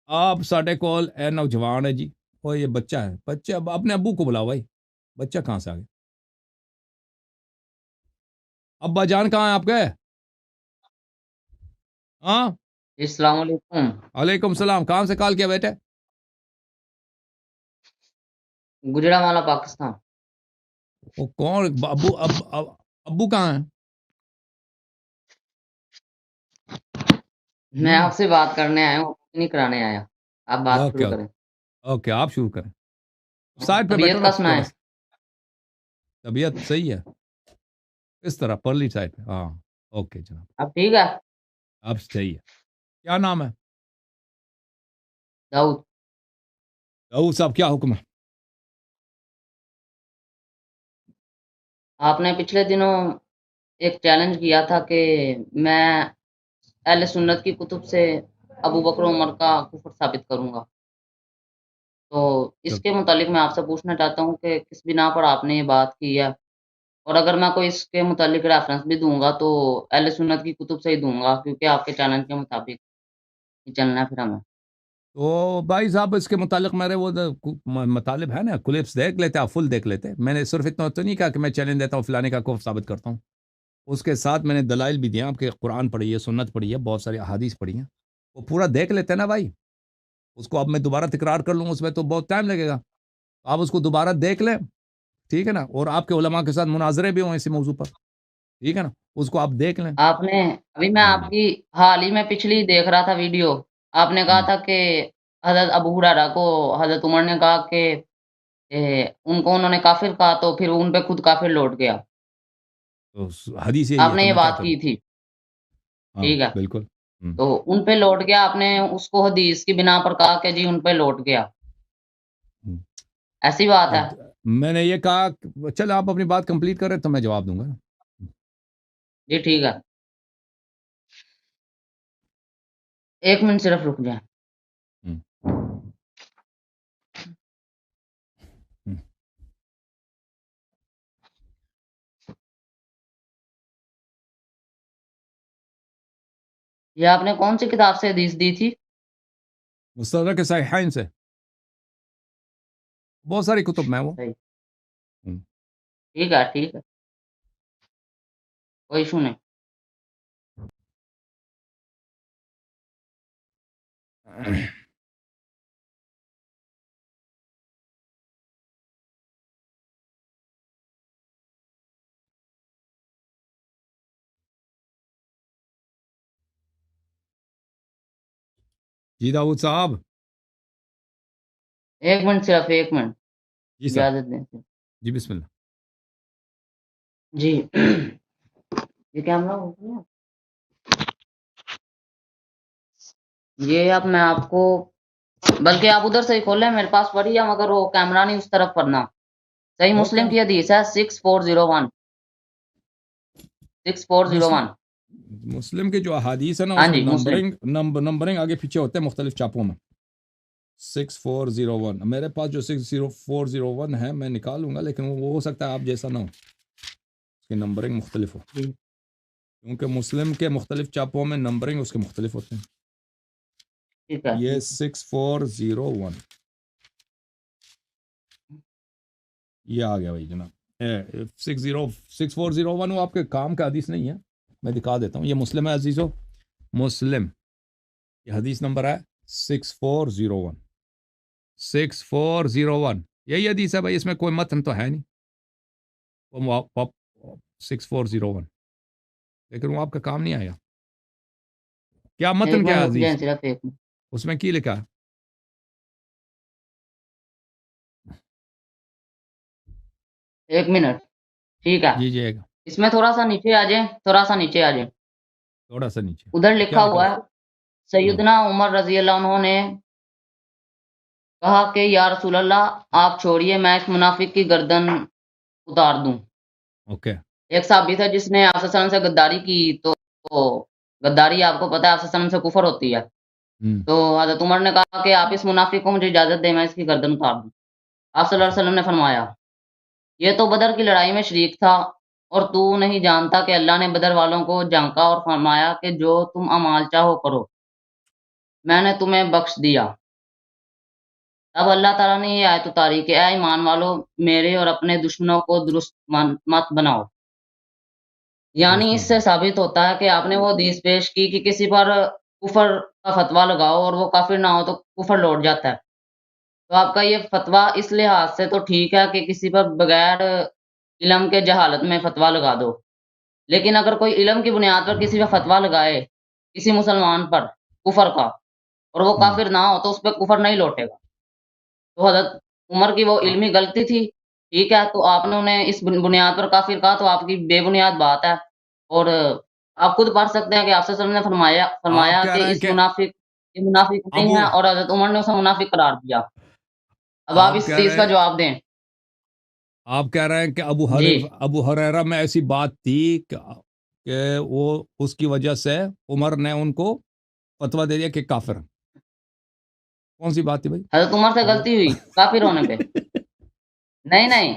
آپ ساڈے کول اے نوجوان ہے جی، اور یہ بچہ ہے، بچہ اپنے ابو کو بلاؤ بھائی، بچہ کہاں سے آ گیا؟ ابا جان کہاں ہیں آپ کے؟ ہاں السلام علیکم. وعلیکم السلام، کہاں سے کال کیا بیٹے؟ گجرانوالہ پاکستان. وہ کون ابو کہاں ہیں؟ میں آپ سے بات کرنے آیا ہوں، نہیں کرانے آیا. آپ بات اوکے شروع اوکے کریں. اوکے، آپ شروع کریں. سائڈ پہ بیٹھو طبیعت نا کا سنائیں. تھوڑا سا. طبیعت صحیح ہے اس طرح پرلی سائڈ پہ. ہاں اوکے جناب، اب ٹھیک ہے. آپ صحیح ہے. کیا نام ہے؟ داؤد. داؤد صاحب، کیا حکم ہے؟ آپ نے پچھلے دنوں ایک چیلنج کیا تھا کہ میں اہل سنت کی کتب سے ابو بکر و عمر کا کفر ثابت کروں گا. تو اس کے متعلق میں آپ سے پوچھنا چاہتا ہوں کہ کس بنا پر آپ نے یہ بات کی ہے، اور اگر میں کوئی اس کے متعلق ریفرنس بھی دوں گا تو اہل سنت کی کتب سے ہی دوں گا، کیونکہ آپ کے چیلنج کے مطابق ہی چلنا ہے پھر ہمیں. تو بھائی صاحب، اس کے متعلق میرے وہ مطالب ہے نا، کلپس دیکھ لیتے، آپ فل دیکھ لیتے. میں نے صرف اتنا تو نہیں کہا کہ میں چیلنج دیتا ہوں فلانے کا کفر ثابت کرتا ہوں. اس کے ساتھ میں نے دلائل بھی دیا، آپ کے قرآن پڑھی ہے، سنت پڑھی ہے، بہت ساری احادیث پڑھی ہیں. وہ پورا دیکھ لیتے نا بھائی. اس کو اب میں دوبارہ تکرار کر لوں، اس میں تو بہت ٹائم لگے گا. آپ اس کو دوبارہ دیکھ لیں، ٹھیک ہے نا، اور آپ کے علماء کے ساتھ مناظرے بھی ہوں اسی موضوع پر، ٹھیک ہے نا، اس کو آپ دیکھ لیں. آپ نے ابھی میں آپ کی حال ہی میں پچھلی دیکھ رہا تھا ویڈیو. آپ نے کہا تھا کہ حضرت ابو ہریرہ کو حضرت عمر نے کہا کہ ان کو انہوں نے کافر کہا، تو پھر ان پہ خود کافر لوٹ گیا. تو حدیث یہی آپ ہے نے تو یہ میں کیا بات کروں؟ کی تھی. ہاں ٹھیک ہے. بالکل. تو ان پہ لوٹ گیا. آپ نے اس کو حدیث کی بنا پر کہا کہ جی ان پہ لوٹ گیا. ایسی بات ہے. میں نے یہ کہا چل آپ اپنی بات کمپلیٹ کریں تو میں جواب دوں گا. جی ٹھیک ہے. 1 منٹ صرف رک جائیں. یہ آپ نے کون سی کتاب سے حدیث دی تھی؟ مستدرک صحیحین سے، بہت ساری کتب میں وہ. صحیح. ٹھیک ہے ٹھیک ہے، کوئی ایشو نہیں. جی داؤد صاحب. 1 منٹ صرف 1 منٹ، جی صاحب. اجازت دیں. جی بسم اللہ. جی یہ کیمرہ ہو گیا. یہ اب میں آپ کو، بلکہ آپ ادھر سے ہی کھولیں، میرے پاس پڑھی ہے مگر وہ کیمرہ نہیں اس طرف پڑنا. صحیح اوکے. مسلم کی حدیث ہے 6401. 6401. مسلم کے جو احادیث ہے نا، ہاں اس میں جی مسلم. نمبرنگ آگے پیچھے ہوتے ہیں مختلف چاپوں میں. 6401 میرے پاس جو 6401 ہے میں نکالوں گا، لیکن وہ ہو سکتا ہے آپ جیسا نہ ہو، اس کی نمبرنگ مختلف ہو، کیونکہ مسلم کے مختلف چاپوں میں نمبرنگ اس کے مختلف ہوتے ہیں. ٹھیک ہے. یہ 6401 یہ آ گیا بھائی جناب. 6401 وہ آپ کے کام کا حدیث نہیں ہے، میں دکھا دیتا ہوں. یہ مسلم ہے عزیزو، مسلم. یہ حدیث نمبر ہے 6401. 6401 یہی حدیث ہے بھائی، اس میں کوئی متن تو ہے نہیں. 6401 لیکن وہ آپ کا کام نہیں آیا. کیا متن 1 منٹ کیا ہے رک جائیں عزیز؟ صرف 1 منٹ. اس میں کی لکھا ہے؟ 1 منٹ. ٹھیک ہے. جی جی اس میں تھوڑا سا نیچے آ جائیں، تھوڑا سا نیچے آ جائیں. تھوڑا سا نیچے ادھر کیا لکھا لکھا ہوا ہے سیدنا عمر رضی اللہ عنہ نے کہا کہ یا رسول اللہ آپ چھوڑیے، میں اس منافق کی گردن اتار دوں. اوکے. ایک صحابی تھا جس نے آپ صلی اللہ علیہ وسلم سے غداری کی، تو غداری آپ کو پتہ ہے آپ صلی اللہ علیہ وسلم سے کفر ہوتی ہے. تو حضرت عمر نے کہا کہ آپ اس منافق کو مجھے اجازت دیں، میں اس کی گردن اتار دوں. آپ صلی اللہ علیہ وسلم نے فرمایا یہ تو بدر کی لڑائی میں شریک تھا، اور تو نہیں جانتا کہ اللہ نے بدر والوں کو جھانکا اور فرمایا کہ جو تم اعمال چاہو کرو، میں نے تمہیں بخش دیا. تب اللہ تعالیٰ نے یہ آیت اتاری کہ اے ایمان والو میرے اور اپنے دشمنوں کو درست مت بناؤ. یعنی درست اس مت سے بناؤ. ثابت ہوتا ہے کہ آپ نے وہ حدیث پیش کی کہ کسی پر کفر کا فتویٰ لگاؤ اور وہ کافر نہ ہو تو کفر لوٹ جاتا ہے. تو آپ کا یہ فتویٰ اس لحاظ سے تو ٹھیک ہے کہ کسی پر بغیر علم کے جہالت میں فتویٰ لگا دو، لیکن اگر کوئی علم کی بنیاد پر کسی پہ فتویٰ لگائے کسی مسلمان پر کفر کا اور وہ ہم، کافر نہ ہو تو اس پہ کفر نہیں لوٹے گا. تو حضرت عمر کی وہ آ- علمی غلطی تھی، ٹھیک ہے، تو آپ نے انہیں اس بنیاد پر کافر کہا تو آپ کی بے بنیاد بات ہے. اور آپ خود پڑھ سکتے ہیں کہ آپ صلی اللہ علیہ وسلم نے آپ فرمایا کہہ کہ رہے ہیں اس کہ یہ منافق نہیں ابو ہے، اور حضرت عمر نے اسے منافق قرار دیا. اب آپ آپ اس کہہ چیز رہے کا ہیں جواب دیں. آپ کہہ رہے ہیں کہ جی ابو ہریرہ میں ایسی بات تھی کہ وہ اس کی وجہ سے عمر نے ان کو فتویٰ دے دیا کہ کافر ہیں. کون سی بات تھی بھائی؟ حضرت عمر سے غلطی ہوئی کافر ہونے پہ. نہیں نہیں،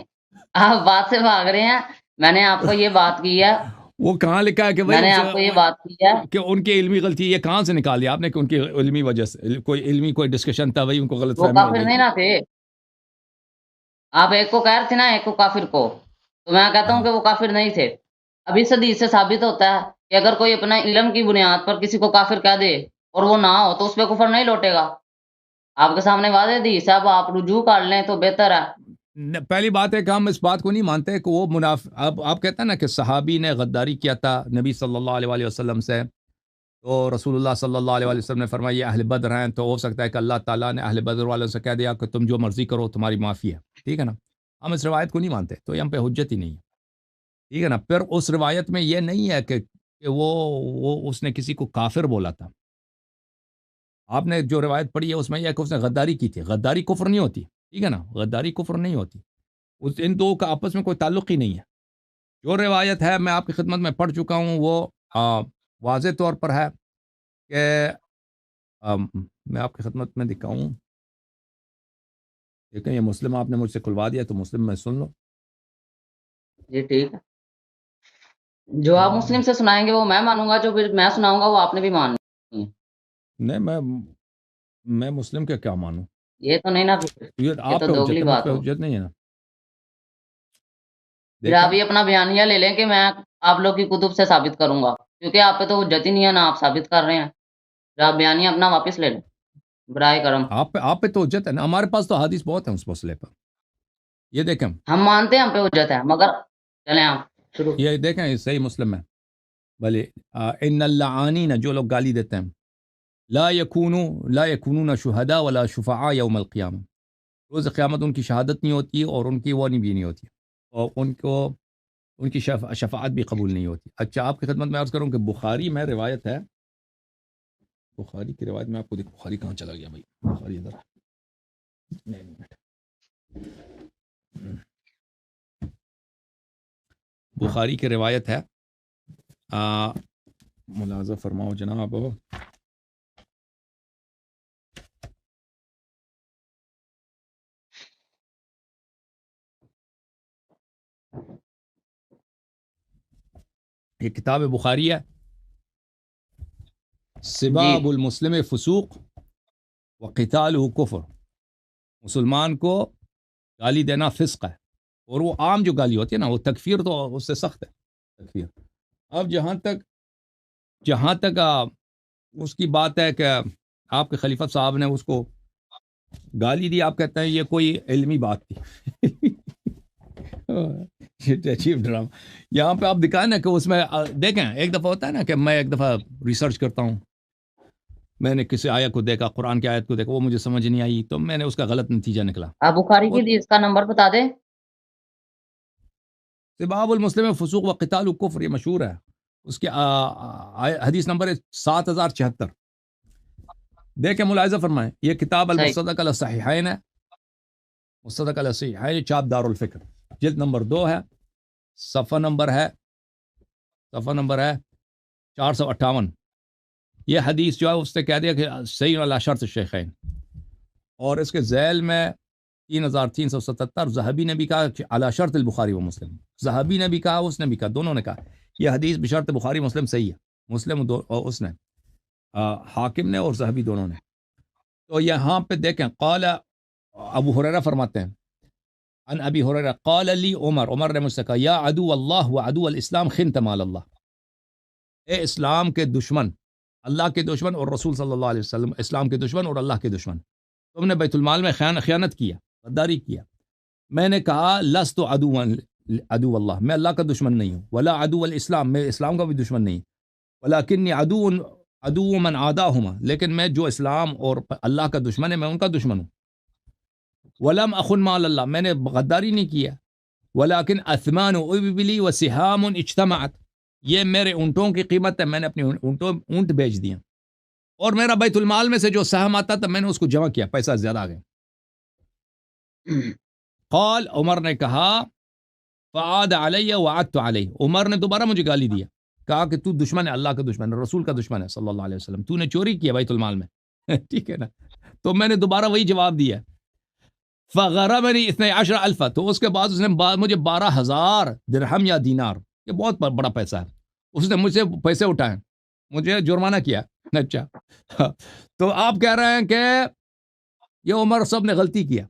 آپ بات سے بھاگ رہے ہیں. میں نے آپ کو یہ بات کی ہے، وہ کہاں لکھا ہے کہ بھائی میں نے آپ کو یہ بات کی ہے. کہ ان کی علمی غلطی یہ کہاں سے نکالی آپ نے کہ ان کی علمی وجہ سے کوئی علمی کوئی ڈسکشن تھا وہی ان کو غلط وہ فہمی ہو کافر گئی نہیں تھی. نہ تھے. آپ ایک کو کہہ رہے تھے نا، ایک کو کافر کو، تو میں کہتا ہوں ہاں کہ وہ کافر نہیں تھے. اب اس حدیث سے ثابت ہوتا ہے کہ اگر کوئی اپنا علم کی بنیاد پر کسی کو کافر کہہ دے اور وہ نہ ہو تو اس پہ کفر نہیں لوٹے گا. آپ کے سامنے واضح حدیث ہے، اب آپ رجوع کر لیں تو بہتر ہے. پہلی بات ہے کہ ہم اس بات کو نہیں مانتے کہ وہ اب آپ کہتے ہیں نا کہ صحابی نے غداری کیا تھا نبی صلی اللہ علیہ وآلہ وسلم سے، تو رسول اللہ صلی اللہ علیہ وآلہ وسلم نے فرمایا یہ اہل بدر ہیں، تو ہو سکتا ہے کہ اللہ تعالیٰ نے اہل بدر والوں سے کہہ دیا کہ تم جو مرضی کرو تمہاری معافی ہے. ٹھیک ہے نا؟ ہم اس روایت کو نہیں مانتے تو یہ ہم پہ حجت ہی نہیں ہے. ٹھیک ہے نا؟ پھر اس روایت میں یہ نہیں ہے کہ وہ اس نے کسی کو کافر بولا تھا. آپ نے جو روایت پڑھی ہے اس میں یہ ہے کہ اس نے غداری کی تھی. غداری کفر نہیں ہوتی. ٹھیک ہے نا؟ غداری کفر نہیں ہوتی. ان دو کا آپس میں کوئی تعلق ہی نہیں ہے. جو روایت ہے میں آپ کی خدمت میں پڑھ چکا ہوں وہ واضح طور پر ہے کہ میں آپ کی خدمت میں دکھاؤں. دیکھیں یہ مسلم آپ نے مجھ سے کھلوا دیا تو مسلم میں سن لو. جی ٹھیک ہے، جو آپ مسلم سے سنائیں گے وہ میں مانوں گا، جو پھر میں سناؤں گا وہ آپ نے بھی ماننی ہے. نہیں میں مسلم کے کیا مانوں؟ یہ تو نہیں نا، پھر یہ یہ آپ تو پہ حجت دوگلی ہے مجھ بات پہ ہو. حجت نہیں ہے نا. پھر دیکھیں آپ یہ اپنا بیانیہ لے لیں کہ میں آپ لوگ کی کتب سے ثابت کروں گا، کیونکہ آپ پہ تو حجت ہی نہیں ہے، نہ آپ ثابت کر رہے ہیں. پھر آپ بیانیہ اپنا واپس لے لیں برائے کرم. آپ پہ تو حجت ہے نا. ہمارے پاس تو حدیث بہت ہیں اس مسئلے پر. یہ دیکھیں ہم مانتے ہیں ہم پہ حجت ہے، مگر چلیں آپ شروع. یہ دیکھیں یہ صحیح مسلم میں بھلے ان اللعانین جو لوگ گالی دیتے ہیں لا یکونون شہداء ولا شفعاء یوم القیامہ. روز قیامت ان کی شہادت نہیں ہوتی اور ان کی وہ بھی نہیں ہوتی اور ان کی شفاعت بھی قبول نہیں ہوتی. اچھا آپ کی خدمت میں عرض کروں کہ بخاری میں روایت ہے. بخاری کی روایت میں آپ کو بخاری کہاں چلا گیا بھائی؟ بخاری ادھر بخاری کی روایت ہے. ملاحظہ فرماؤ جناب. یہ کتاب بخاری ہے. جی سباب المسلم فسوق وقتالہ کفر. مسلمان کو گالی دینا فسق ہے اور وہ عام جو گالی ہوتی ہے نا وہ تکفیر تو اس سے سخت ہے تکفیر. اب جہاں تک اس کی بات ہے کہ آپ کے خلیفہ صاحب نے اس کو گالی دی، آپ کہتے ہیں یہ کوئی علمی بات تھی. عجیب ڈرامہ. یہاں پہ آپ دکھائیں نا کہ اس میں دیکھیں ایک دفعہ ہوتا ہے نا کہ میں ایک دفعہ ریسرچ کرتا ہوں، میں نے کسی آیت کو دیکھا، قرآن کی آیت کو دیکھا، وہ مجھے سمجھ نہیں آئی تو میں نے اس کا غلط نتیجہ نکلا. آپ بخاری کی وہ حدیث کا نمبر بتا دیں. سباب المسلم فسوق وقتال کفر یہ مشہور ہے. اس کی حدیث نمبر ہے 7076. دیکھیں ملاحظہ فرمائیں یہ کتاب صحیح. المصدق علی الصحیحین ہے. مصدق علی الصحیحین چاپ دار الفکر جلد نمبر 2 ہے. صفحہ نمبر ہے 458. یہ حدیث جو ہے اس نے کہہ دیا کہ صحیح علی شرط الشیخین، اور اس کے ذیل میں 3377 ذہبی نے بھی کہا کہ علی شرط البخاری و مسلم. ذہبی نے بھی کہا، اس نے بھی کہا، دونوں نے کہا یہ حدیث بشرط بخاری مسلم صحیح ہے. مسلم اور اس نے حاکم نے اور ذہبی دونوں نے. تو یہاں پہ دیکھیں قال ابو ہریرہ فرماتے ہیں ان ابی ہریرہ قال لی عمر نے مجھ سے کہا یا عدو اللہ و عدو الاسلام خنت مال اللہ، اے اسلام کے دشمن، اللہ کے دشمن اور رسول صلی اللہ علیہ وسلم، اسلام کے دشمن اور اللہ کے دشمن، تم نے بیت المال میں خیانت کیا، غداری کیا۔ میں نے کہا لست عدو اللہ، میں اللہ کا دشمن نہیں ہوں، ولا عدو الاسلام، میں اسلام کا بھی دشمن نہیں، ولکنی عدو من عاداہما، لیکن میں جو اسلام اور اللہ کا دشمن ہے میں ان کا دشمن ہوں۔ ولم اخن مال اللہ، میں نے غداری نہیں کیا، ولیکن اثمان ابلی و سہام اجتمعت، یہ میرے اونٹوں کی قیمت ہے، میں نے اپنی اونٹ بیچ دیا، اور میرا بیت المال میں سے جو سہم آتا تھا میں نے اس کو جمع کیا، پیسہ زیادہ آ گیا۔ قال، عمر نے کہا فعاد علیہ وعدت علیہ، عمر نے دوبارہ مجھے گالی دیا، کہا کہ تو دشمن ہے، اللہ کا دشمن ہے، رسول کا دشمن ہے صلی اللہ علیہ وسلم، تو نے چوری کیا بیت المال میں ٹھیک ہے نا، تو میں نے دوبارہ وہی جواب دیا۔ فغرمنی 12,000، تو اس کے بعد اس نے مجھے 12,000 درہم یا دینار، یہ بہت بڑا پیسہ ہے، اس نے مجھ سے پیسے اٹھائے، مجھے جرمانہ کیا۔ اچھا تو آپ کہہ رہے ہیں کہ یہ عمر صاحب نے غلطی کیا،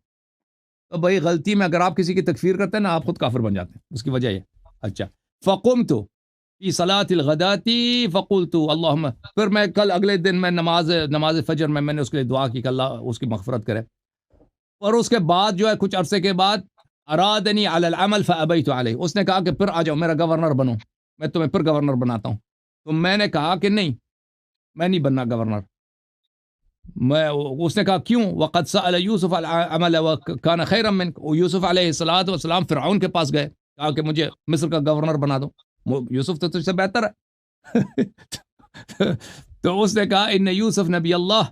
تو بھائی غلطی میں اگر آپ کسی کی تکفیر کرتے ہیں نا آپ خود کافر بن جاتے ہیں، اس کی وجہ یہ۔ اچھا فقمت فی صلاۃ الغداۃ فقلت اللہم، پھر میں کل اگلے دن میں نماز فجر میں نے اس کے لیے دعا کی کہ اللہ اس کی مغفرت کرے، اور اس کے بعد جو ہے کچھ عرصے کے بعد ارادنی علی العمل فابیت علیہ، اس نے کہا کہ پھر آ جاؤ میرا گورنر بنو، میں تمہیں پھر گورنر بناتا ہوں، تو میں نے کہا کہ نہیں، میں نہیں بننا گورنر۔ اس نے کہا کیوں؟ وقد سأل یوسف العمل وکان خیرا منک، یوسف علیہ الصلوۃ والسلام فرعون کے پاس گئے، کہا کہ مجھے مصر کا گورنر بنا دو، یوسف تو تجھ سے بہتر ہے تو اس نے کہا ان یوسف نبی اللہ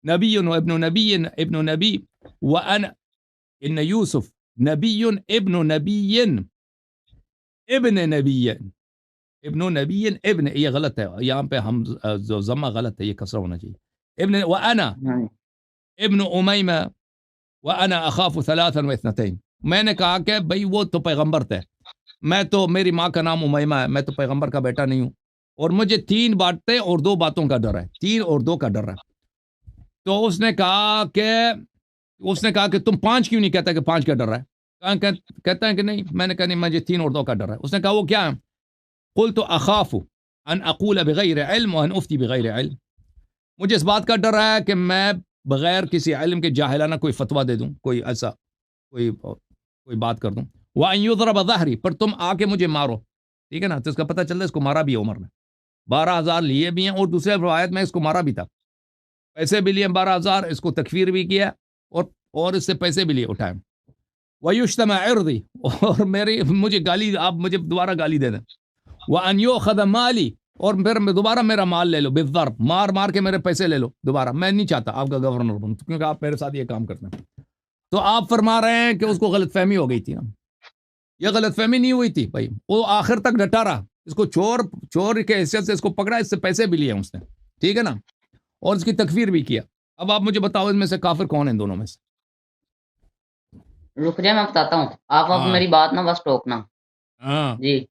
نبی و ابن نبی وانا، ان یوسف نبی ابن نبی ابن نبی ابن، یہ غلط ہے یہاں پہ، ہم جو ضمہ غلط ہے، یہ کسرہ ہونا چاہیے، ابن وانا ابن امیمہ وانا اخاف 3 و 2، میں نے کہا کہ بھئی وہ تو پیغمبر تھے، میں تو، میری ماں کا نام امیمہ ہے، میں تو پیغمبر کا بیٹا نہیں ہوں، اور مجھے 3 باتیں اور 2 باتوں کا ڈر ہے، 3 اور 2 کا ڈر ہے۔ تو اس نے کہا کہ تم 5 کیوں نہیں کہتا کہ 5 کا ڈر ہے؟ کہتا ہے کہ نہیں، میں نے کہا نہیں، مجھے 3 اور 2 کا ڈر ہے۔ اس نے کہا وہ کیا ہے؟ قلت اخاف ان اقول بغیر علم وان افتی بغیر علم، مجھے اس بات کا ڈر ہے کہ میں بغیر کسی علم کے جاہلانہ کوئی فتویٰ دے دوں، کوئی ایسا کوئی بات کر دوں، وان یضرب ظہری، پر تم آ کے مجھے مارو، ٹھیک ہے نا، تو اس کا پتہ چلتا ہے اس کو مارا بھی ہے عمر نے، 12,000 لیے بھی ہیں، اور دوسرے روایت میں اس کو مارا بھی تھا، پیسے بھی لیے 12,000، اس کو تکفیر بھی کیا، اور اس سے پیسے بھی لیے اٹھائے، وَيُشْتَمَ عِرْضِي، اور مجھے گالی، آپ مجھے دوبارہ گالی دے دیں، وَأَنْ يُؤْخَذَ مَالِي، اور پھر دوبارہ میرا مال لے لو، بالضرب، مار کے میرے پیسے لے لو دوبارہ، میں نہیں چاہتا آپ کا گورنر بنوں کیونکہ آپ میرے ساتھ یہ کام کرتے ہیں۔ تو آپ فرما رہے ہیں کہ اس کو غلط فہمی ہو گئی تھی نا، یہ غلط فہمی نہیں ہوئی تھی بھائی، وہ آخر تک ڈٹا رہا، اس کو چور کے حیثیت سے اس کو پکڑا، اس سے پیسے بھی لیے اس نے، ٹھیک ہے نا، اور اس کی تکفیر بھی کیا۔ اب آپ مجھے بتاؤ اس میں سے کافر کون ہیں دونوں میں سے؟ رک جائے میں بتاتا ہوں، آپ اب میری بات نہ بس ٹوکنا۔ جی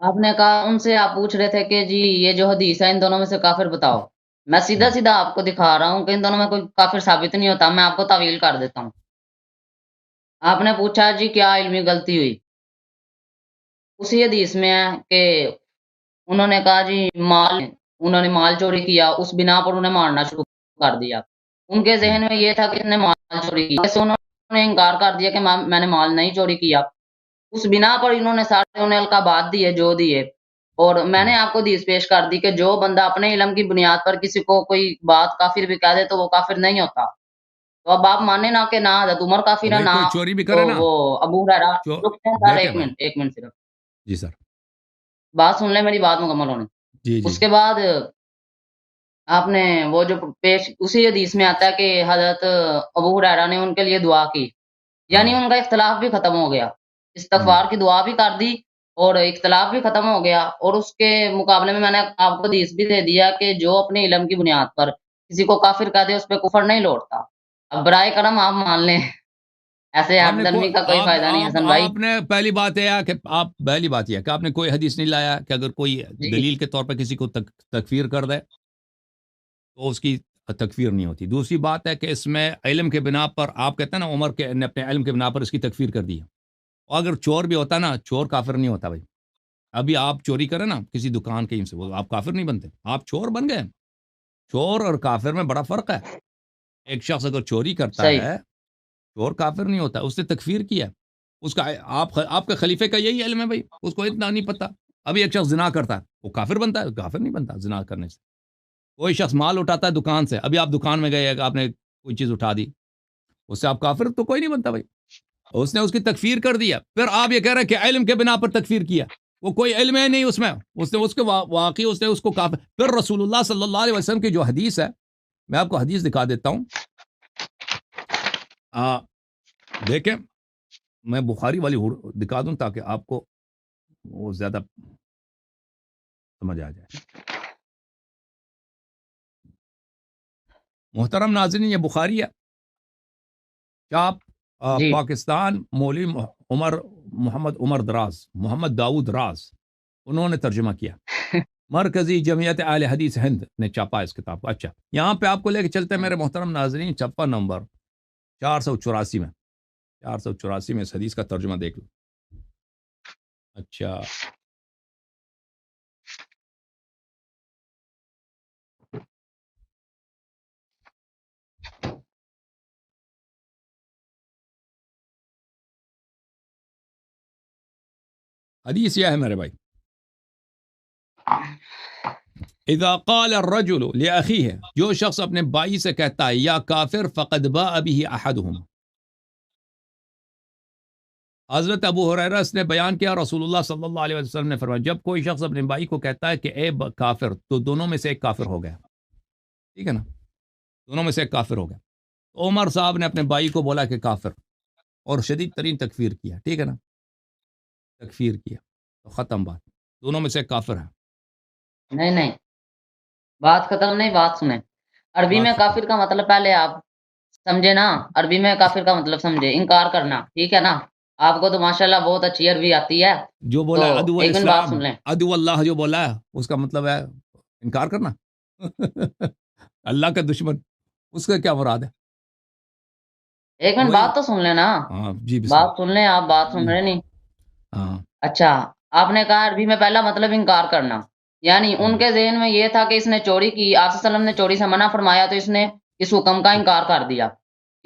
آپ نے کہا ان سے، آپ پوچھ رہے تھے کہ جی یہ جو حدیث ہے ان دونوں میں سے کافر بتاؤ، میں سیدھا آپ کو دکھا رہا ہوں کہ ان دونوں میں کوئی کافر ثابت نہیں ہوتا، میں آپ کو تعویل کر دیتا ہوں۔ آپ نے پوچھا جی کیا علمی غلطی ہوئی، اسی حدیث میں ہے کہ انہوں نے کہا جی انہوں نے مال چوری کیا، اس بنا پر انہیں مارنا شروع کر دیا، ان کے ذہن میں یہ تھا کہ انہوں نے مال چوری کیا، جیسے انہوں نے انکار کر دیا کہ میں نے مال نہیں چوری کیا، اس بنا پر انہوں نے سارے انہیں القابات دیے جو دیے، اور میں نے آپ کو حدیث پیش کر دی کہ جو بندہ اپنے علم کی بنیاد پر کسی کو کوئی بات کافر بھی کہہ دے تو وہ کافر نہیں ہوتا۔ تو اب آپ مانے نا کہ نہ حضرت عمر کافر ہے، نہ چوری بھی تو کرے نا، وہ ابو ہریرہ، ایک منٹ صرف جی سر، بات سن لیں، میری بات مکمل ہونے۔ جی اس کے بعد آپ نے وہ جو اسی حدیث میں آتا ہے کہ حضرت ابو ہریرہ نے ان کے لیے دعا کی، یعنی ان کا اختلاف بھی ختم ہو گیا، استغفار کی دعا بھی کر دی اور اختلاف بھی ختم ہو گیا، اور اس کے مقابلے میں نے آپ کو حدیث بھی دے دیا کہ جو اپنے علم کی بنیاد پر کسی کو کافر کہہ دے اس پہ کفر نہیں لوٹتا۔ اب برائے کرم آپ مان لیں، ایسے ہم دنمی کا کوئی فائدہ نہیں حسن بھائی۔ آپ نے پہلی بات یہ ہے کہ آپ نے کوئی حدیث نہیں لایا کہ اگر کوئی دلیل کے طور پر کسی کو تکفیر کر دے تو اس کی تکفیر نہیں ہوتی. دوسری بات ہے کہ اس میں علم کے بنا پر آپ کہتے ہیں نا عمر کے نے اپنے علم کے بنا پر اس کی تکفیر کر دی ہے. اور اگر چور بھی ہوتا نا, چور کافر نہیں ہوتا بھائی. ابھی آپ چوری کریں نا کسی دکان کہیں سے, وہ آپ کافر نہیں بنتے, آپ چور بن گئے. چور اور کافر میں بڑا فرق ہے. ایک شخص اگر چوری کرتا صحیح ہے, چور کافر نہیں ہوتا, اس نے تکفیر کیا. اس کا آپ کے خلیفے کا یہی علم ہے بھائی, اس کو اتنا نہیں پتا. ابھی ایک شخص زنا کرتا ہے, وہ کافر بنتا ہے؟ کافر نہیں بنتا زنا کرنے سے. کوئی شخص مال اٹھاتا ہے دکان سے, ابھی آپ دکان میں گئے, آپ نے کوئی چیز اٹھا دی, اس سے آپ کافر تو کوئی نہیں بنتا بھائی. اس نے اس کی تکفیر کر دیا. پھر آپ یہ کہہ رہے ہیں کہ علم کے بنا پر تکفیر کیا, وہ کوئی علم ہے نہیں اس میں, اس نے اس کے واقعی اس نے اس کو کافر. پھر رسول اللہ صلی اللہ علیہ وسلم کی جو حدیث ہے, میں آپ کو حدیث دکھا دیتا ہوں. دیکھیں, میں بخاری والی دکھا دوں تاکہ آپ کو وہ زیادہ سمجھ آ جائے. محترم ناظرین, یہ بخاری ہے, چاپ جی پاکستان, مولوی محمد عمر دراز, محمد داؤد راز, انہوں نے ترجمہ کیا. مرکزی جمعیت اہل حدیث ہند نے چھاپا اس کتاب کو. اچھا, یہاں پہ آپ کو لے کے چلتے ہیں میرے محترم ناظرین, چھپا نمبر 484 میں, 484 میں اس حدیث کا ترجمہ دیکھ لو. اچھا, حدیث یہ ہے میرے بھائی, اذا قال الرجل لاخیہ, جو شخص اپنے بھائی سے کہتا ہے یا کافر, فقد باء به احدهم. حضرت ابو ہریرہ نے بیان کیا, رسول اللہ صلی اللہ علیہ وسلم نے فرمایا, جب کوئی شخص اپنے بھائی کو کہتا ہے کہ اے کافر, تو دونوں میں سے ایک کافر ہو گیا. ٹھیک ہے نا, دونوں میں سے ایک کافر ہو گیا. عمر صاحب نے اپنے بھائی کو بولا کہ کافر, اور شدید ترین تکفیر کیا. ٹھیک ہے نا, تکفیر کیا, تو ختم بات, دونوں میں سے ایک کافر ہے. نہیں نہیں, بات ختم نہیں, بات سنیں. عربی بات میں ختم. کافر کا مطلب پہلے آپ سمجھے نا, عربی میں کافر کا مطلب سمجھے, انکار کرنا. ٹھیک ہے نا, آپ کو تو ماشاءاللہ بہت اچھی عربی آتی ہے. جو تو بولا ہے عدو ایک منٹ بات الاسلام, سن لیں. عدو اللہ جو بولا ہے, اس کا مطلب ہے انکار کرنا. اللہ کا دشمن, اس کا کیا مراد ہے؟ ایک منٹ وہی, بات تو سن لیں نا, ہاں جی, بسم بات سن لیں, آپ بات سن اللہ. رہے نہیں. ہاں, اچھا, آپ نے کہا عربی میں پہلا مطلب انکار کرنا, یعنی ان کے ذہن میں یہ تھا کہ اس نے چوری کی, آپ صلی اللہ علیہ وسلم نے چوری سے منع فرمایا, تو اس نے اس حکم کا انکار کر دیا.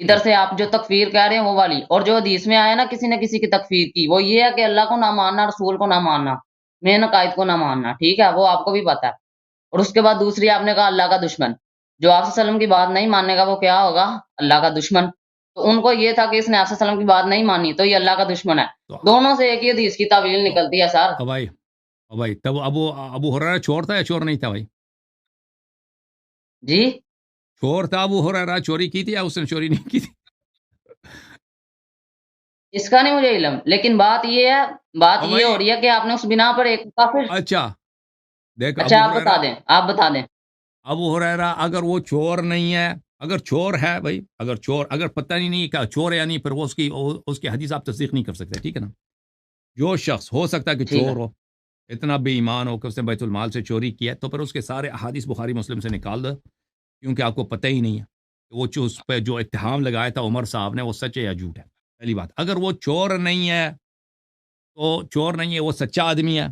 ادھر سے آپ جو تکفیر کہہ رہے ہیں وہ والی, اور جو حدیث میں آیا نا کسی نے کسی کی تکفیر کی, وہ یہ ہے کہ اللہ کو نہ ماننا, رسول کو نہ ماننا, مین عقائد کو نہ ماننا. ٹھیک ہے, وہ آپ کو بھی پتا ہے. اور اس کے بعد دوسری آپ نے کہا اللہ کا دشمن, جو آپ صلی اللہ علیہ وسلم کی بات نہیں ماننے کا وہ کیا ہوگا؟ اللہ کا دشمن. تو ان کو یہ تھا کہ اس نے آپ صلی اللہ علیہ وسلم کی بات نہیں مانی, تو یہ اللہ کا دشمن ہے. تو دونوں سے ایک ہی حدیث کی تعویل نکلتی ہے سر. بھائی تب ابو ہریرہ چور تھا یا چور نہیں تھا بھائی؟ جی, چور تھا ابو ہریرہ, چوری کی تھی یا اس نے چوری نہیں کی تھی؟ اس کا نہیں مجھے علم, لیکن بات یہ ہے, بات یہ ہو رہی ہے کہ آپ نے اس بنا پر ایک کافر. اچھا دیکھ, اچھا آپ بتا دیں, آپ بتا دیں. ابو ہریرہ اگر وہ چور نہیں ہے, اگر چور ہے بھائی, اگر چور, اگر پتہ نہیں کیا چور ہے یا نہیں, پھر وہ اس کی حدیث آپ تصدیق نہیں کر سکتے. ٹھیک ہے نا, جو شخص ہو سکتا ہے کہ ٹھیک ہے, چور ہو, اتنا بے ایمان ہو کہ اس نے بیت المال سے چوری کیا, تو پھر اس کے سارے احادیث بخاری مسلم سے نکال دو, کیونکہ آپ کو پتہ ہی نہیں ہے کہ وہ اس پہ جو اتہام لگایا تھا عمر صاحب نے, وہ سچ ہے یا جھوٹ ہے. پہلی بات, اگر وہ چور نہیں ہے تو چور نہیں ہے, وہ سچا آدمی ہے,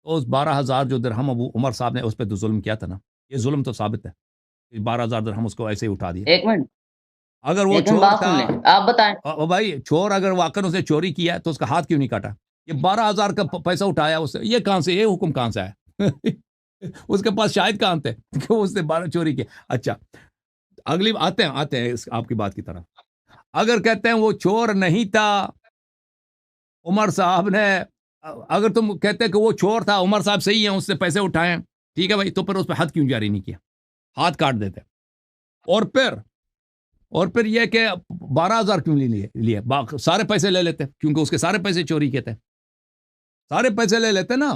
تو اس 12,000 جو درہم ابو عمر صاحب نے اس پہ تو ظلم کیا تھا نا, یہ ظلم تو ثابت ہے. 12,000 درہم اس کو ایسے ہی اٹھا دیا. ایک منٹ, اگر وہ ایک منٹ چور بات تھا, سن لیں, آپ بتائیں. بھائی چور اگر واقعا اس نے چوری کیا ہے تو اس کا ہاتھ کیوں نہیں کاٹا؟ یہ 12,000 کا پیسہ اٹھایا اس سے, یہ کہاں سے, یہ حکم کہاں سے ہے؟ اس کے پاس شاہد کہاں تھے کہ اس نے 12 چوری کیا؟ اچھا, اگلی آتے ہیں آپ کی بات کی طرف. اگر کہتے ہیں وہ چور نہیں تھا, عمر صاحب نے, اگر تم کہتے ہیں کہ وہ چور تھا, عمر صاحب صحیح ہیں, اس سے پیسے اٹھائے, ٹھیک ہے بھائی, تو پھر اس پہ حد کیوں جاری نہیں کیا؟ ہاتھ کاٹ دیتے. اور پھر یہ کہ 12,000 کیوں لیے, سارے پیسے لے لیتے, کیونکہ اس کے سارے پیسے چوری کے تھے, سارے پیسے لے لیتے نا,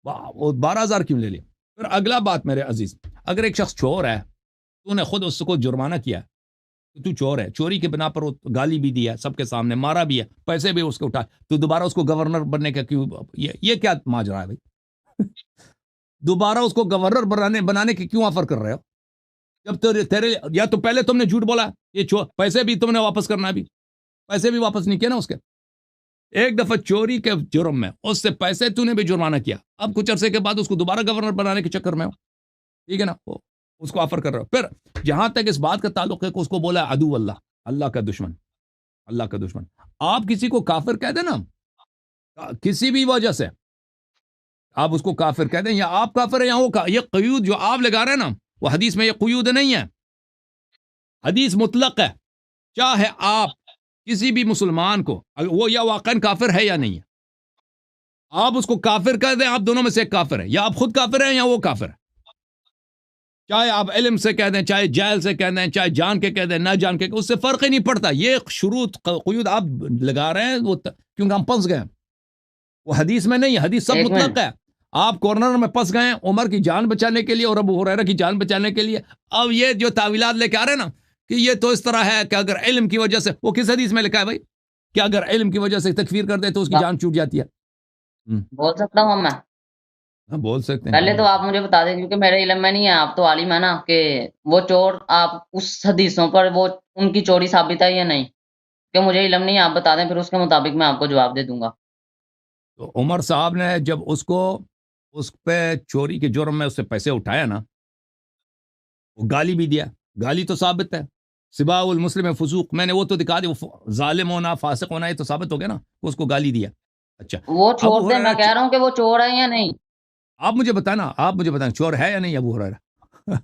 وہ 12,000 کیوں لے لیے؟ پھر اگلا بات میرے عزیز, اگر ایک شخص چور ہے, تو نے خود اس کو جرمانہ کیا, تو چور ہے, چوری کے بنا پر گالی بھی دیا, سب کے سامنے مارا بھی ہے, پیسے بھی اس کو اٹھا, تو دوبارہ اس کو گورنر بننے کا کیوں, یہ کیا ماجرا ہے بھائی؟ دوبارہ اس کو گورنر بنانے کے کیوں آفر کر رہے ہو؟ جب تیرے یا تو پہلے تم نے جھوٹ بولا, یہ پیسے بھی تم نے واپس کرنا, بھی پیسے بھی واپس نہیں کیا نا اس کے, ایک دفعہ چوری کے جرم میں اس سے پیسے تو نے بھی جرمانہ کیا, اب کچھ عرصے کے بعد اس کو دوبارہ گورنر بنانے کے چکر میں ہو, ٹھیک ہے نا, اس کو آفر کر رہا ہو. پھر جہاں تک اس بات کا تعلق ہے کہ اس کو بولا عدو اللہ, اللہ کا دشمن, اللہ کا دشمن. آپ کسی کو کافر کہہ دیں نا کسی بھی وجہ سے, آپ اس کو کافر کہہ دیں, یا آپ کافر ہیں یا وہ یہ قیود جو آپ لگا رہے ہیں نا, وہ حدیث میں یہ قیود نہیں ہے, حدیث مطلق ہے. چاہے آپ کسی بھی مسلمان کو, وہ یا واقعاً کافر ہے یا نہیں ہے, آپ اس کو کافر کہہ دیں, آپ دونوں میں سے ایک کافر ہے, یا آپ خود کافر ہیں یا وہ کافر ہے. چاہے آپ علم سے کہہ دیں, چاہے جہل سے کہہ دیں, چاہے جان کے کہہ دیں, نہ جان کے, اس سے فرق ہی نہیں پڑتا. یہ شروط قیود آپ لگا رہے ہیں وہ کیونکہ ہم پھنس گئے, وہ حدیث میں نہیں ہے, حدیث سب مطلق ہے. آپ کارنر میں پھنس گئے عمر کی جان بچانے کے لیے اور ابو ہریرہ کی جان بچانے کے لیے. اب یہ جو تعویلات لے کے آ رہے ہیں نا کہ یہ تو اس طرح ہے کہ اگر علم کی وجہ سے, وہ کس حدیث میں لکھا ہے بھائی کہ اگر علم کی وجہ سے تکفیر کر دے تو اس کی جان چھوٹ جاتی ہے؟ بول سکتا ہوں میں؟ ہاں بول سکتے ہیں. پہلے تو آپ مجھے بتا دیں, کیونکہ میرے علم میں نہیں ہے, آپ تو عالم ہے نا, کہ وہ چور آپ اس حدیثوں پر وہ ان کی چوری ثابت ہے یا نہیں, کہ مجھے علم نہیں ہے, آپ بتا دیں, پھر اس کے مطابق میں آپ کو جواب دے دوں گا. تو عمر صاحب نے جب اس کو اس پہ چوری کے جرم میں اس سے پیسے اٹھایا نا, وہ گالی بھی دیا, گالی تو ثابت ہے, سباء المسلم فسوق, میں نے وہ تو دکھا دی, وہ ظالم ہونا فاسق ہونا یہ تو ثابت ہو گیا نا, اس کو گالی دیا. اچھا وہ چھوڑ دیں, میں کہہ رہا ہوں کہ وہ چور ہے یا نہیں. آپ مجھے بتانا, آپ مجھے بتائیں چور ہے یا نہیں ابو ہریرہ؟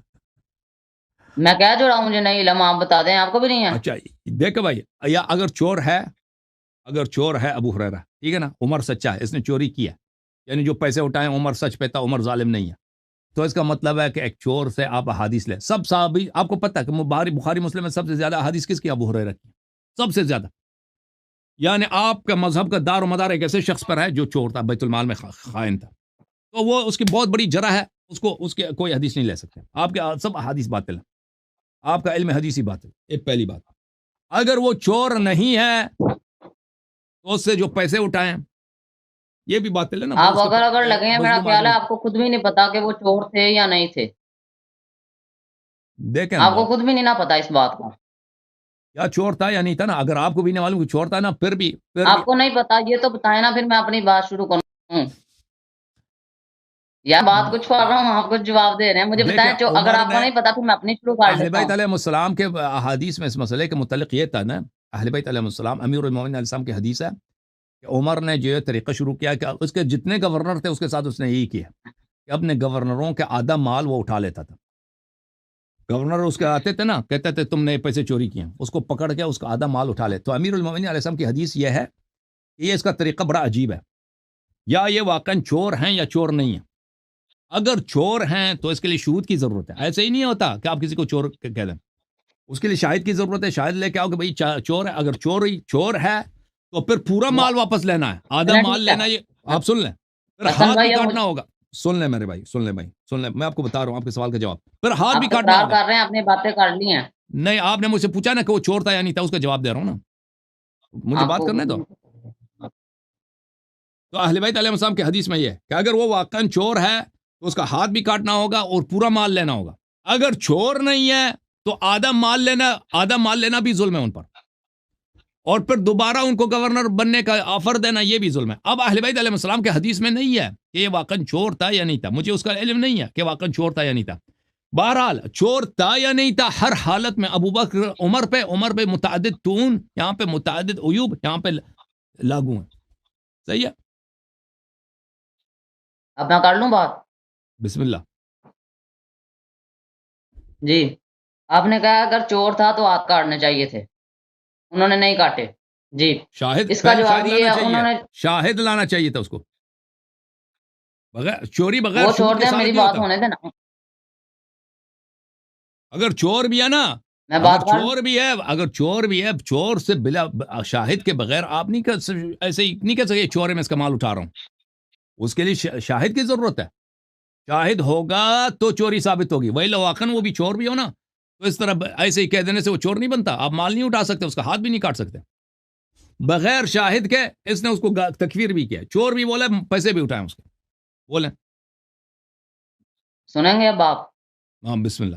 میں کہہ جو رہا ہوں مجھے نہیں علم, آپ بتا دیں, آپ کو بھی نہیں ہے. اچھا دیکھو بھائی, یا اگر چور ہے ابو ہریرہ, ٹھیک ہے نا, عمر سچا ہے, اس نے چوری کیا, یعنی جو پیسے اٹھائے عمر سچ پہ تھا, عمر ظالم نہیں ہے, تو اس کا مطلب ہے کہ ایک چور سے آپ احادیث لیں. سب صحابی آپ کو پتہ ہے کہ بخاری مسلم میں سب سے زیادہ احادیث کس کی؟ ابو ہریرہ کی, سب سے زیادہ. یعنی آپ کا مذہب کا دار و مدار ایک ایسے شخص پر ہے جو چور تھا, بیت المال میں خائن تھا, تو وہ اس کی بہت بڑی جرح ہے, اس کے کوئی حدیث نہیں لے سکتے. آپ کے سب احادیث باطل ہیں, آپ کا علم حدیثی باطل. ایک پہلی بات, اگر وہ چور نہیں ہے تو اس سے جو پیسے اٹھائیں یہ بھی باطل ہے نا. آپ اگر لگے ہیں, میرا خیال ہے آپ کو خود بھی نہیں پتا کہ وہ چور تھے یا نہیں تھے. دیکھیں آپ کو خود بھی نہیں نہ پتا اس بات کا, یا چور تھا یا نہیں تھا نا. اگر آپ کو بھی نہیں معلوم کہ چور تھا نا, پھر بھی آپ کو نہیں پتا, یہ تو بتائیں نا, پھر میں اپنی بات شروع کروں. یا بات کچھ پڑھ رہا ہوں, آپ کچھ جواب دے رہے ہیں, مجھے بتائیں. اگر آپ کو نہیں پتا پھر میں اپنی شروع کر اہل لیتا بیت ہوں. علیہ السلام کے احادیث میں اس مسئلے کے متعلق یہ تھا نا, اہل بیت علیہ السلام, امیر المومنین علیہ السلام کی حدیث ہے کہ عمر نے جو طریقہ شروع کیا کہ اس کے جتنے گورنر تھے اس کے ساتھ اس نے یہی کیا کہ اپنے گورنروں کے آدھا مال وہ اٹھا لیتا تھا. گورنر اس کے آتے تھے نا, کہتے تھے تم نے پیسے چوری کیے, اس کو پکڑ کے اس کا آدھا مال اٹھا لے. تو امیر المومنین علیہ السلام کی حدیث یہ ہے کہ یہ اس کا طریقہ بڑا عجیب ہے, یا یہ واقعاً چور ہیں یا چور نہیں ہیں. اگر چور ہیں تو اس کے لیے شہود کی ضرورت ہے, ایسے ہی نہیں ہوتا کہ آپ کسی کو چور کہہ دیں, اس کے لیے شاہد کی ضرورت ہے. شاہد لے کے آؤ کہ بھائی چور ہے, اگر چور ہے تو پھر پورا مال واپس لینا ہے, آدھا مال لینا. یہ آپ سن لیں, پھر ہاتھ بھی کاٹنا ہوگا. سن لیں میرے بھائی, سن لیں, میں آپ کو بتا رہا ہوں آپ کے سوال کا جواب. پھر ہاتھ بھی کاٹنا ہوگا. کر رہے ہیں, اپنی باتیں کر لی ہیں. نہیں, آپ نے مجھ سے پوچھا نا کہ وہ چور تھا یا نہیں تھا, اس کا جواب دے رہا ہوں نا, مجھے بات کرنے دو. تو اہل بیت علیہ السلام کی حدیث میں یہ ہے کہ اگر وہ واقعاً چور ہے تو اس کا ہاتھ بھی کاٹنا ہوگا اور پورا مال لینا ہوگا. اگر چور نہیں ہے تو آدھا مال لینا بھی ظلم ہے ان پر, اور پھر دوبارہ ان کو گورنر بننے کا آفر دینا یہ بھی ظلم ہے. اب اہل بیت علیہ السلام کے حدیث میں نہیں ہے کہ یہ واقعاً چور تھا یا نہیں تھا, مجھے اس کا علم نہیں ہے کہ واقعاً چور تھا یا نہیں تھا. بہرحال چور تھا یا نہیں تھا, ہر حالت میں ابو بکر عمر پہ متعدد تون, یہاں پہ متعدد عیوب یہاں پہ لاگو ہیں. صحیح ہے, اب میں کر لوں بات. بسم اللہ. جی, آپ نے کہا اگر چور تھا تو ہاتھ کاٹنے چاہیے تھے, انہوں نے نہیں کاٹے. جی, شاہد اس کا جواب یہ ہے, انہوں نے شاہد لانا چاہیے تھا اس کو, بغیر چوری, بغیر وہ چھوڑ شہود کے دیں, ثابت میری نہیں بات ہوتا. ہونے دینا. اگر چور بھی ہے نا, اگر چور بھی ہے, چور سے بلا شاہد کے بغیر آپ نہیں ایسے ہی نہیں کہہ سکتے چور ہے میں اس کا مال اٹھا رہا ہوں. اس کے لیے شاہد کی ضرورت ہے. شاہد ہوگا تو چوری ثابت ہوگی. وہی لواقن وہ بھی چور بھی ہو نا, تو اس طرح ایسے ہی کہہ دینے سے وہ چور نہیں بنتا. آپ مال نہیں اٹھا سکتے, اس کا ہاتھ بھی نہیں کاٹ سکتے. بغیر شاہد کے اس نے اس کو تکفیر بھی کیا, چور بھی بولا, پیسے بھی اٹھائے اس کے. بولیں, سنیں گے اب آپ؟ ہاں بسم اللہ.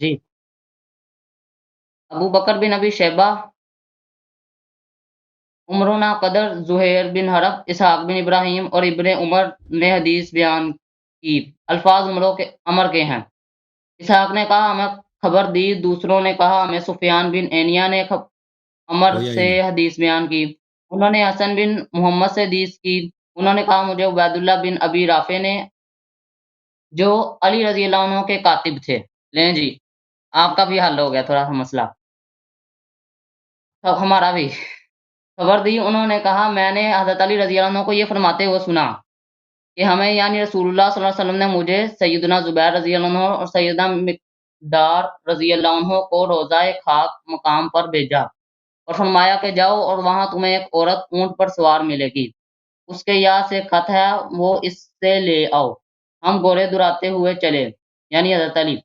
جی، ابو بکر بن ابی شیبہ، عمرنا قدر، زہیر بن حرب، اسحاق بن ابراہیم اور ابن عمر نے حدیث بیان کی۔ الفاظ عمر کے ہیں۔ اسحاق نے کہا ہمیں خبر دی، دوسروں نے کہا ہمیں سفیان بن عینیہ نے عمر وہی سے آئی نا۔ حدیث بیان کی، انہوں نے حسن بن محمد سے حدیث کی، انہوں نے کہا مجھے عبید اللہ بن ابی رافع نے، جو علی رضی اللہ عنہ کے کاتب تھے۔ لیں جی، آپ کا بھی حل ہو گیا تھوڑا سا مسئلہ، اب ہمارا بھی خبر دی، انہوں نے کہا میں نے حضرت علی رضی اللہ عنہ کو یہ فرماتے ہوئے سنا کہ ہمیں یعنی رسول اللہ صلی اللہ علیہ وسلم نے مجھے، سیدنا زبیر رضی اللہ عنہ اور سیدنا مقدار رضی اللہ عنہ کو روضہ خاک مقام پر بھیجا اور فرمایا کہ جاؤ اور وہاں تمہیں ایک عورت اونٹ پر سوار ملے گی، اس کے یہاں سے خط ہے، وہ اس سے لے آؤ۔ ہم گھوڑے دراتے ہوئے چلے، یعنی حضرت علی۔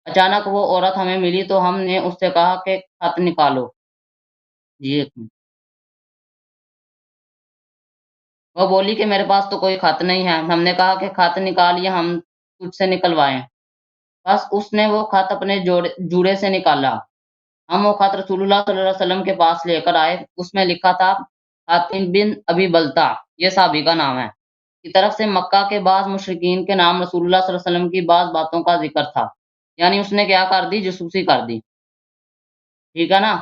اچانک وہ عورت ہمیں ملی تو ہم نے اس سے کہا کہ خط نکالو۔ جی ایک منٹ۔ وہ بولی کہ میرے پاس تو کوئی خط نہیں ہے۔ ہم نے کہا کہ خط نکالیے، ہم تجھ سے نکلوائیں۔ بس اس نے وہ خط اپنے جوڑے سے نکالا، ہم وہ خط رسول اللہ صلی اللہ علیہ وسلم کے پاس لے کر آئے، اس میں لکھا تھا حاتم بن ابی بلتع، یہ صحابی کا نام ہے، کی طرف سے مکہ کے بعض مشرکین کے نام رسول اللہ صلی اللہ علیہ وسلم کی بعض باتوں کا ذکر تھا، یعنی اس نے کیا کر دی، جاسوسی کر دی، ٹھیک ہے نا۔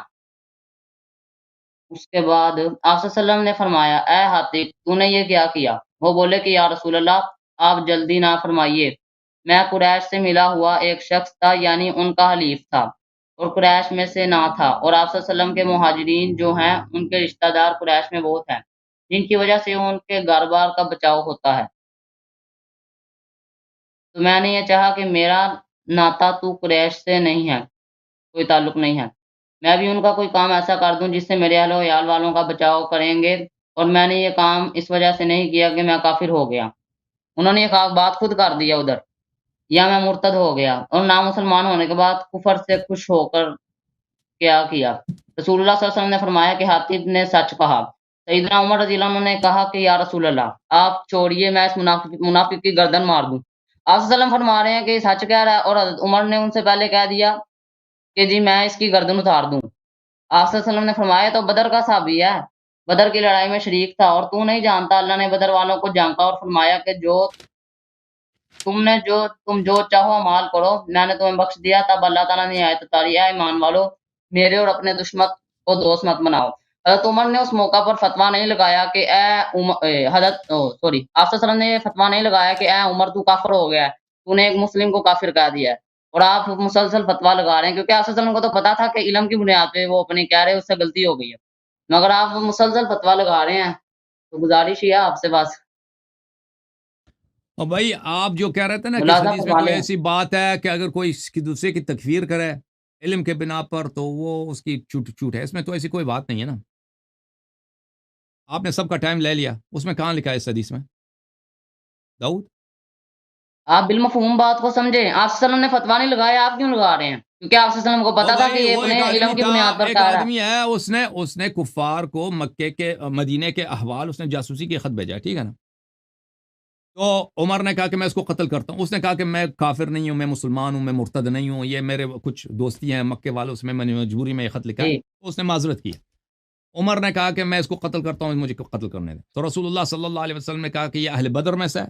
اس کے بعد آپ صلی اللہ علیہ وسلم نے فرمایا اے حاتم تو نے یہ کیا کیا؟ وہ بولے کہ یا رسول اللہ آپ جلدی نہ فرمائیے، میں قریش سے ملا ہوا ایک شخص تھا، یعنی ان کا حلیف تھا اور قریش میں سے نہ تھا، اور آپ صلی اللہ علیہ وسلم کے مہاجرین جو ہیں ان کے رشتہ دار قریش میں بہت ہیں، جن کی وجہ سے ان کے گھر بار کا بچاؤ ہوتا ہے، تو میں نے یہ چاہا کہ میرا ناتا تو قریش سے نہیں ہے، کوئی تعلق نہیں ہے، میں بھی ان کا کوئی کام ایسا کر دوں جس سے میرے اہل و عیال والوں کا بچاؤ کریں گے، اور میں نے یہ کام اس وجہ سے نہیں کیا کہ میں کافر ہو گیا، انہوں نے یہ بات خود کر دیا ادھر، یا میں مرتد ہو گیا، اور نامسلمان ہونے کے بعد کفر سے خوش ہو کر کیا رسول اللہ صلی اللہ علیہ وسلم نے فرمایا کہ حاتب نے سچ کہا۔ سیدنا عمر رضی اللہ عنہ نے کہا کہ یا رسول اللہ آپ چھوڑیے، میں اس منافق کی گردن مار دوں۔ آپ صلی اللہ علیہ وسلم فرما رہے ہیں کہ سچ کہہ رہا ہے، اور حضرت عمر نے ان سے پہلے کہہ دیا کہ جی میں اس کی گردن اتار دوں۔ آپ صلی اللہ علیہ وسلم نے فرمایا تو بدر کا صحابی ہے، بدر کی لڑائی میں شریک تھا، اور تو نہیں جانتا اللہ نے بدر والوں کو جھانکا اور فرمایا کہ تم جو چاہو مال کرو، میں نے تمہیں بخش دیا۔ تب اللہ تعالیٰ نے آیت اتاری اے ایمان والو میرے اور اپنے دشمن کو دوست مت بناؤ۔ حضرت عمر نے اس موقع پر فتویٰ نہیں لگایا کہ آپ صلی اللہ علیہ وسلم نے یہ فتویٰ نہیں لگایا کہ اے عمر تو کافر ہو گیا ہے، تو نے ایک مسلم کو کافر کہہ دیا ہے، اور آپ مسلسل فتویٰ لگا رہے ہیں، کیونکہ آپ صلی اللہ علیہ وسلم کو تو پتا تھا کہ علم کی بنیاد پہ وہ اپنی کہہ رہے اس سے غلطی ہو گئی ہے، مگر آپ مسلسل فتویٰ لگا رہے ہیں، تو گزارش یہ ہے آپ سے بس اور بھائی آپ جو کہہ رہے تھے نا کہ اس ملازہ حدیث میں فرما کوئی لیں۔ ایسی بات ہے کہ اگر کوئی دوسرے کی تکفیر کرے علم کے بنا پر تو وہ اس کی چھوٹ ہے، اس میں تو ایسی کوئی بات نہیں ہے نا۔ آپ نے سب کا ٹائم لے لیا، اس میں کہاں لکھا ہے اس حدیث میں داؤد؟ آپ بالمفہوم بات کو سمجھیں، آپ صلی اللہ علیہ وسلم نے فتویٰ نہیں لگایا، آپ کیوں لگا رہے ہیں؟ کیونکہ آپ صلی اللہ علیہ وسلم کو وہ پتا تھا کہ بھائی یہ وہ اپنے ایک آدمی علم کی تھا، بنیاد پر ایک کہہ رہا ہے۔ آدمی ہے، اس نے کفار کو مکے کے مدینے کے احوال اس نے جاسوسی کے خط بھیجا، ٹھیک ہے نا۔ تو عمر نے کہا کہ میں اس کو قتل کرتا ہوں، اس نے کہا کہ میں کافر نہیں ہوں، میں مسلمان ہوں، میں مرتد نہیں ہوں، یہ میرے کچھ دوستی ہیں مکے والوں سے، میں نے مجبوری میں یہ خط لکھا ہے، جی تو اس نے معذرت کی۔ عمر نے کہا کہ میں اس کو قتل کرتا ہوں، مجھے قتل کرنے دیں، تو رسول اللہ صلی اللہ علیہ وسلم نے کہا کہ یہ اہل بدر میں سے ہے،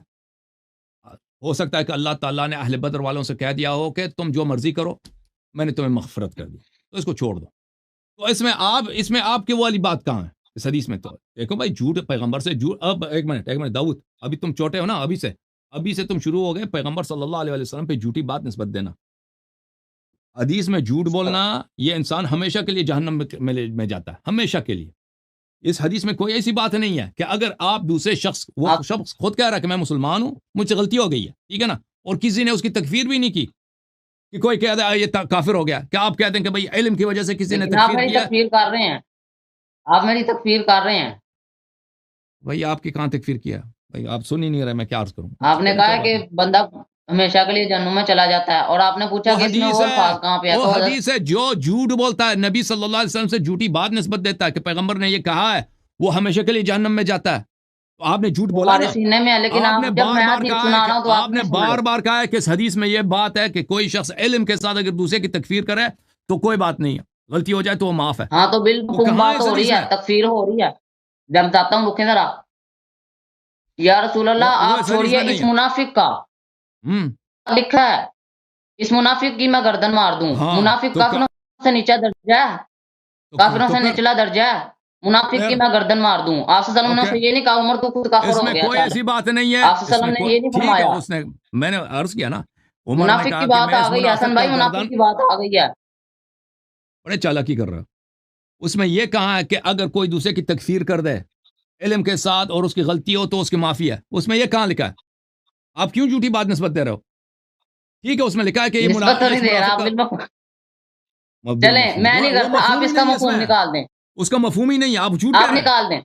ہو سکتا ہے کہ اللہ تعالیٰ نے اہل بدر والوں سے کہہ دیا ہو کہ تم جو مرضی کرو، میں نے تمہیں مغفرت کر دی، تو اس کو چھوڑ دو۔ تو اس میں آپ کی وہ والی بات کہاں ہے اس حدیث میں؟ تو دیکھو بھائی، جھوٹ پیغمبر سے جھوٹ، اب ایک منٹ داؤد، ابھی تم چھوٹے ہو نا، ابھی سے تم شروع ہو گئے پیغمبر صلی اللہ علیہ وسلم پہ جھوٹی بات نسبت دینا۔ حدیث میں جھوٹ بولنا، یہ انسان ہمیشہ کے لیے جہنم میں جاتا ہے، ہمیشہ کے لیے۔ اس حدیث میں کوئی ایسی بات نہیں ہے کہ اگر آپ دوسرے وہ شخص خود کہہ رہا ہے کہ میں مسلمان ہوں، مجھ سے غلطی ہو گئی ہے، ٹھیک ہے نا، اور کسی نے اس کی تکفیر بھی نہیں کی کہ کوئی کہہ دے یہ کافر ہو گیا، کیا آپ کہتے ہیں کہ بھئی علم کی وجہ سے کسی نے لیکن آپ تکفیر میری کیا؟ تکفیر کر رہے ہیں، آپ میری تکفیر کر رہے ہیں۔ بھائی آپ کی کہاں تکفیر کیا؟ بھئی آپ سن ہی نہیں رہے، میں کیا عرض کروں؟ آپ نے کہا ہے کہ بندہ ہمیشہ کے لیے جہنم میں چلا جاتا ہے، اور آپ نے پوچھا کہ اس میں وہ الفاظ کہاں پہ ہے، وہ تو حضرت حدیث ہے، جو جھوٹ بولتا ہے نبی صلی اللہ علیہ وسلم سے جھوٹی بات نسبت دیتا ہے کہ پیغمبر نے یہ کہا ہے، وہ ہمیشہ کے لیے جہنم میں جاتا ہے، تو آپ نے جھوٹ بولا ہمارے نا. سینے میں ہے، لیکن آپ آپ نے جب بار میں بار حدیث کہا سنا ہے رہا ہوں کہ تو آپ نے نہیں سن بار رہے. بار کہا ہے کہ اس حدیث میں یہ بات ہے کہ کوئی شخص علم کے ساتھ اگر دوسرے کی تکفیر کرے تو کوئی بات نہیں ہے، غلطی ہو جائے تو وہ معاف ہے. ہاں تو وہ بالمفہوم کہاں ہے بات اس ہو رہی حدیث ہے، میں؟ تکفیر ہو رہی ہے. جب بتاتا ہوں، رکیں ذرا. یا رسول اللہ وہ آپ اس حدیث چھوڑیے میں نہیں اس ہے. منافق کا ہوں لکھا ہے، اس منافق کی میں گردن مار دوں. ہاں منافق تو کافروں سے نیچا درجہ ہے، کافروں تو سے پھر نچلا درجہ ہے. منافق کی پھر میں گردن مار دوں. آپ صلی اللہ علیہ اوکے وسلم نے یہ نہیں کہا عمر تو خود کافر اس ہو میں گیا. کوئی چل، ایسی بات نہیں ہے. آپ صلی اس اللہ میں علیہ وسلم کوئی نے یہ نہیں ٹھیک ہے، فرمایا. اس نے میں نے عرض کیا نا، عمر نے منافق کہا کی کہ بات میں آ اس گئی ہے حسن منافق بھائی، کا منافق گردن. کی بات آ گئی ہے. بڑے چالاکی کر رہا ہے. اس میں یہ کہا ہے کہ اگر کوئی دوسرے کی تکفیر کر دے علم کے ساتھ اور اس کی غلطی ہو تو اس کی معافی ہے. اس میں یہ کہاں لکھا ہے؟ آپ کیوں جھوٹی بات نسبت دے رہے ہو؟ ٹھیک ہے اس میں لکھا ہے کہ یہ نسبت تو یہ نہیں اس دے رہا منافق آپ کا چلیں، بالمفہوم میں نہیں وہ کرتا، آپ مفہوم ہی اس کا نہیں ہے اس مفہوم میں. نکال دیں. اس کا مفہوم ہی نہیں ہے. آپ جھوٹ کہہ آپ رہے ہیں. نکال دیں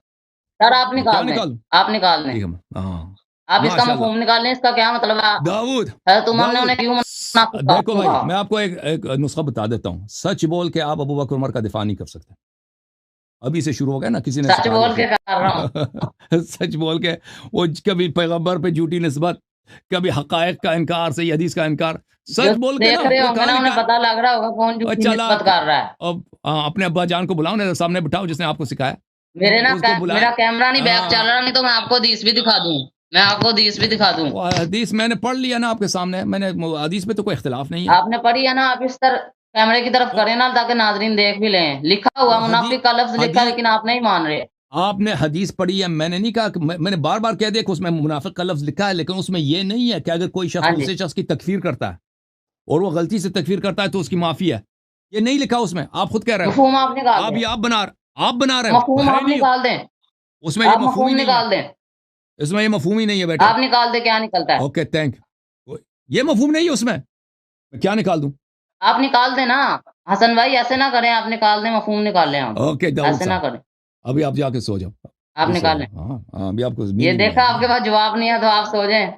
سر، آپ میں کیا نکال دیں. نکالوں؟ آپ نکال دیں. ٹھیک ہے ہاں آپ اس کا ماشاء اللہ. مفہوم نکال لیں. اس کا کیا مطلب ہے؟ داؤد حضرت عمر نے داؤد انہیں کیوں منافق دیکھو بھائی، کہا؟ میں آپ کو ایک نسخہ بتا دیتا ہوں. سچ بول کے آپ ابو بکر عمر کا دفاع نہیں کر سکتے. ابھی سے شروع ہو گیا نا، کسی نے سچ سکھا بول دیا کے کر رہا ہوں. پھر سچ بول کے وہ کبھی پیغمبر پہ جھوٹی نسبت، کبھی حقائق کا انکار، صحیح حدیث کا انکار. جو سچ بول کے نا دیکھ رہے وہ ہوں گے کہاں نا، انہیں لکھا ہے؟ پتا لگ رہا ہوگا کون اور جھوٹی چلا نسبت کر رہا ہے. اب اپنے ابا جان کو بلاؤ نا، سامنے بٹھاؤ جس نے آپ کو سکھایا. میرے نا اس کو بلائیں. میرا کیمرہ نہیں بیک چل ہاں، رہا، نہیں تو میں آپ کو حدیث بھی دکھا دوں. میں آپ کو حدیث بھی دکھا دوں. وہ حدیث میں نے پڑھ لیا نا آپ کے سامنے. میں نے حدیث پہ تو کوئی اختلاف نہیں ہے. آپ نے پڑھی ہے نا، آپ اس طرح کیمرے کی طرف کریں نا تاکہ ناظرین دیکھ بھی لیں. لکھا ہوا منافق کا لفظ لکھا ہے، لیکن آپ نہیں مان رہے. آپ نے حدیث پڑھی ہے، میں نے نہیں کہا کہ میں نے بار بار کہہ دیا کہ اس میں منافق کا لفظ لکھا ہے، لیکن اس میں یہ نہیں ہے کہ اگر کوئی شخص ہاں جی، دوسرے شخص کی تکفیر کرتا ہے اور وہ غلطی سے تکفیر کرتا ہے تو اس کی معافی ہے. یہ نہیں لکھا اس میں. آپ خود کہہ رہے ہو. مفہوم آپ نکال دیں. آپ بنا رہے ہو. مفہوم ہے آپ نہیں نکال دیں. اس میں. یہ آپ مفہوم ہی مفہوم نہیں ہے. نکال دیں. اس میں یہ مفہوم ہی نہیں ہے بیٹا. آپ نکال دیں، کیا نکلتا ہے؟ Okay thank. یہ مفہوم نہیں ہے اس میں کیا نکال دوں؟ آپ نکال دیں نا حسن بھائی، ایسے نہ کریں. آپ نکال دیں، مفہوم نکال لیں. آپ اوکے داؤد ایسے نہ صاحب، کریں. ابھی آپ جا کے سو جاؤ. آپ ابھی سو نکال جاؤ. لیں. ہاں ہاں ابھی آپ کو یہ نیند دیکھا آپ کے پاس جواب نہیں ہے تو آپ سو جائیں.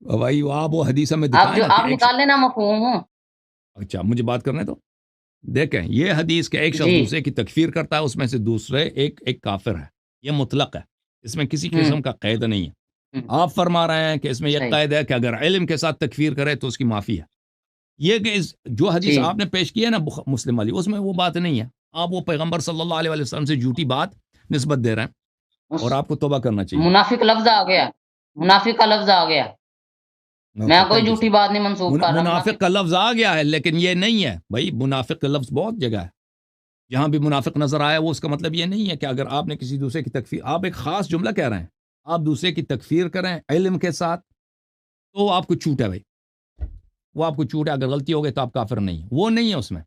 بھائی آپ وہ حدیث میں آپ دکھائیں نا کہ آپ نکال لینا مفہوم. اچھا مجھے بات کرنے تو دیکھیں. یہ حدیث کہ ایک شخص جی. دوسرے کی تکفیر کرتا ہے، اس میں سے دوسرے ایک کافر ہے. یہ مطلق ہے، اس میں کسی قسم کا قید نہیں ہے. آپ فرما رہے ہیں کہ اس میں یہ صحیح. قید ہے کہ اگر علم کے ساتھ تکفیر کرے تو اس کی معافی ہے. یہ کہ جو حدیث جی. آپ نے پیش کی ہے نا مسلم والی، اس میں وہ بات نہیں ہے. آپ وہ پیغمبر صلی اللہ علیہ وسلم سے جھوٹی بات نسبت دے رہے ہیں اور آپ کو توبہ کرنا چاہیے. منافق لفظ آ گیا. منافق کا لفظ آ گیا. میں کوئی جھوٹی بات نہیں منسوخ کر رہا. منافق کا لفظ آ گیا ہے، لیکن یہ نہیں ہے بھائی. منافق کا لفظ بہت جگہ ہے. جہاں بھی منافق نظر آیا وہ اس کا مطلب یہ نہیں ہے کہ اگر آپ نے کسی دوسرے کی تکفیر، آپ ایک خاص جملہ کہہ رہے ہیں، آپ دوسرے کی تکفیر کریں علم کے ساتھ تو آپ کو چھوٹ ہے بھائی. وہ آپ کو چھوٹ ہے. اگر غلطی ہو گئی تو آپ کافر نہیں ہے. وہ نہیں ہے اس میں.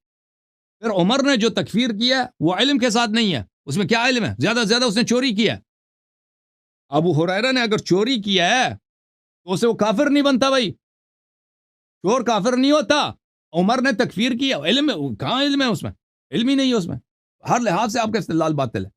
پھر عمر نے جو تکفیر کیا وہ علم کے ساتھ نہیں ہے. اس میں کیا علم ہے؟ زیادہ سے زیادہ اس نے چوری کیا. ابو ہریرہ نے اگر چوری کیا ہے تو اسے وہ کافر نہیں بنتا بھائی. چور کافر نہیں ہوتا. عمر نے تکفیر کیا، علم کہاں علم ہے اس میں؟ علم ہی نہیں ہے اس میں. ہر لحاظ سے آپ کا استدلال باطل ہے.